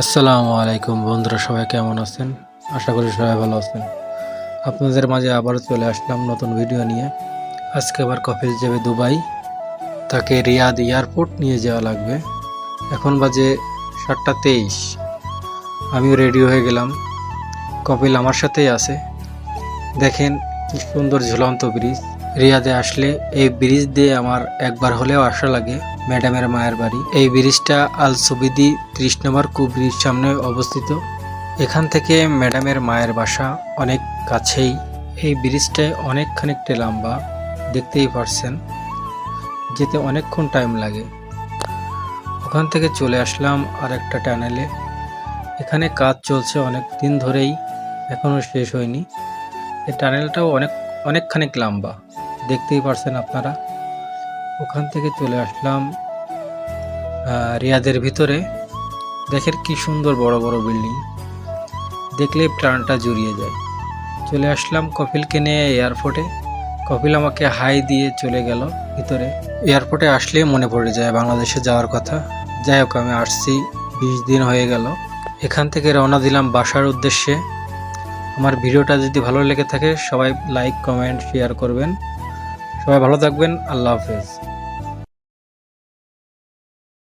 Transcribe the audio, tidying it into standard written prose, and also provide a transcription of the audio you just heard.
আসসালামু আলাইকুম বন্ধুরা, সবাই কেমন আছেন? আশা করি সবাই ভালো আছেন। আপনাদের মাঝে আবারও চলে আসলাম নতুন ভিডিও নিয়ে। আজকে আবার কফিল যাবে দুবাই, তাকে রিয়াদ এয়ারপোর্ট নিয়ে যাওয়া লাগবে। এখন বাজে 7:23। আমিও রেডি হয়ে গেলাম, কপিল আমার সাথেই আছে। দেখেন কি সুন্দর ঝুলন্ত ব্রিজ। রিয়াদে আসলে এই ব্রিজ দিয়ে আমার একবার হলেও আসা লাগে ম্যাডামের মায়ের বাড়ি। এই ব্রিজটা আল সুবিদি 30 নম্বর ব্রিজ সামনে অবস্থিত। এখান থেকে ম্যাডামের মায়ের বাসা অনেক কাছেই। এই ব্রিজটায় অনেকখানিকটা লম্বা, দেখতেই পারছেন, যেতে অনেকক্ষণ টাইম লাগে। ওখান থেকে চলে আসলাম আর একটা টানেলে। এখানে কাজ চলছে অনেক দিন ধরেই, এখনো শেষ হয়নি। এই টানেলটাও অনেকখানিক লম্বা, দেখতেই পারছেন আপনারা। ওখান থেকে চলে আসলাম রিয়াদের ভিতরে। দেখেন কি সুন্দর বড় বড় বিল্ডিং, দেখলেই প্রাণটা জুড়িয়ে যায়। চলে আসলাম কপিলকে নিয়ে এয়ারপোর্টে। কপিল আমাকে হাই দিয়ে চলে গেল ভিতরে। এয়ারপোর্টে আসলে মনে পড়ে যায় বাংলাদেশে যাওয়ার কথা। যাই হোক, আমি আসছি 20 দিন হয়ে গেল। এখান থেকে রওনা দিলাম বাসার উদ্দেশ্যে। আমার ভিডিওটা যদি ভালো লেগে থাকে সবাই লাইক, কমেন্ট, শেয়ার করবেন। সবাই ভালো থাকবেন। আল্লাহ হাফেজ।